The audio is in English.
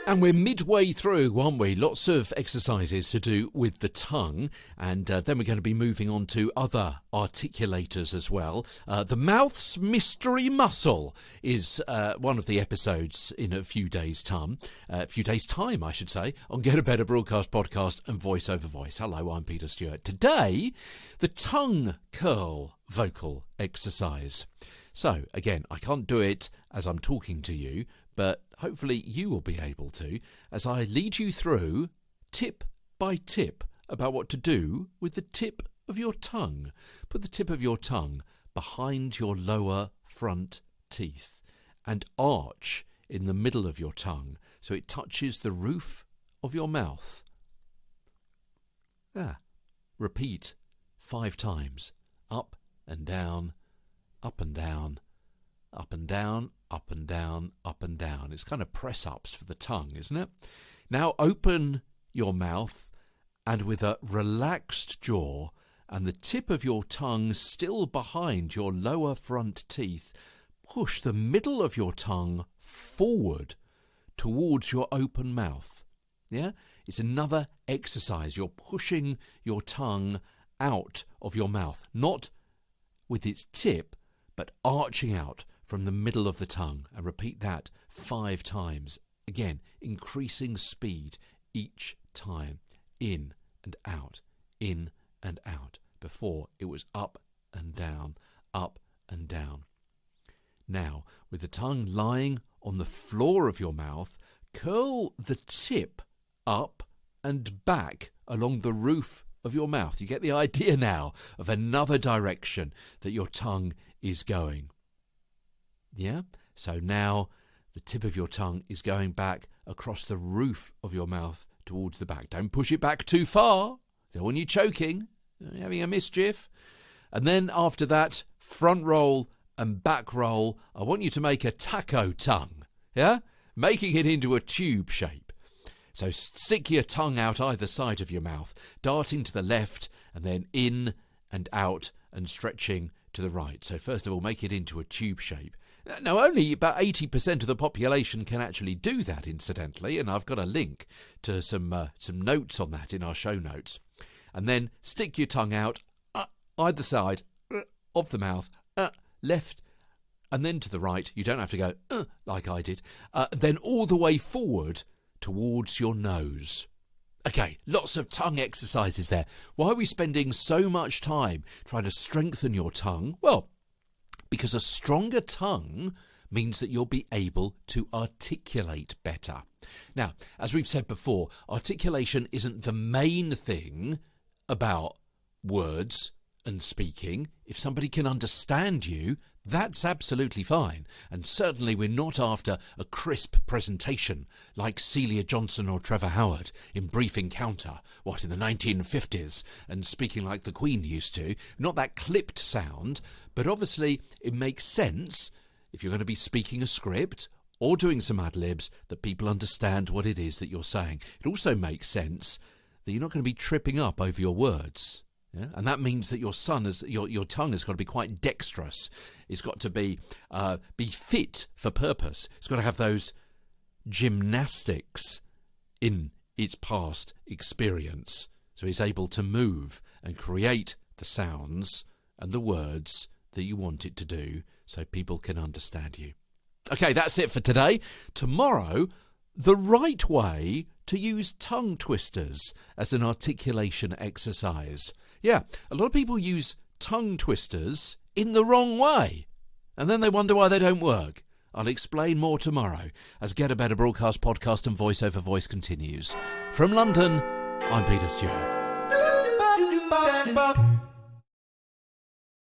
And we're midway through, aren't we? Lots of exercises to do with the tongue. And then we're going to be moving on to other articulators as well. The mouth's mystery muscle is one of the episodes in a few days' time. I should say, on Get a Better Broadcast podcast and Voice Over Voice. Hello, I'm Peter Stewart. Today, the tongue curl vocal exercise. So, again, I can't do it as I'm talking to you, but hopefully you will be able to as I lead you through tip by tip about what to do with the tip of your tongue. Put the tip of your tongue behind your lower front teeth and arch in the middle of your tongue so it touches the roof of your mouth. Repeat 5 times. Up and down, up and down, up and down, up and down, up and down. It's kind of press-ups for the tongue, isn't it? Now open your mouth and with a relaxed jaw and the tip of your tongue still behind your lower front teeth, push the middle of your tongue forward towards your open mouth. Yeah? It's another exercise. You're pushing your tongue out of your mouth, not with its tip, but arching out from the middle of the tongue. And repeat that 5 times. Again, increasing speed each time. In and out, in and out. Before it was up and down, up and down. Now, with the tongue lying on the floor of your mouth, curl the tip up and back along the roof of your mouth. You get the idea now of another direction that your tongue is going. Yeah? So now the tip of your tongue is going back across the roof of your mouth towards the back. Don't push it back too far. Don't want you choking, having a mischief. And then after that, front roll and back roll. I want you to make a taco tongue. Yeah? Making it into a tube shape. So stick your tongue out either side of your mouth, darting to the left and then in and out and stretching to the right. So first of all, make it into a tube shape. Now, only about 80% of the population can actually do that, incidentally, and I've got a link to some notes on that in our show notes. And then stick your tongue out either side of the mouth, left, and then to the right. You don't have to go like I did. Then all the way forward towards your nose. Okay, lots of tongue exercises there. Why are we spending so much time trying to strengthen your tongue? Well, because a stronger tongue means that you'll be able to articulate better. Now, as we've said before, articulation isn't the main thing about words and speaking. If somebody can understand you, that's absolutely fine. And certainly we're not after a crisp presentation like Celia Johnson or Trevor Howard in Brief Encounter, in the 1950s, and speaking like the Queen used to. Not that clipped sound, but obviously it makes sense if you're going to be speaking a script or doing some ad-libs that people understand what it is that you're saying. It also makes sense that you're not going to be tripping up over your words. Yeah? And that means that your tongue has got to be quite dexterous. It's got to be fit for purpose. It's got to have those gymnastics in its past experience. So it's able to move and create the sounds and the words that you want it to do so people can understand you. Okay, that's it for today. Tomorrow, the right way to use tongue twisters as an articulation exercise. Yeah, a lot of people use tongue twisters in the wrong way, and then they wonder why they don't work. I'll explain more tomorrow as Get a Better Broadcast podcast and Voice Over Voice continues. From London, I'm Peter Stewart.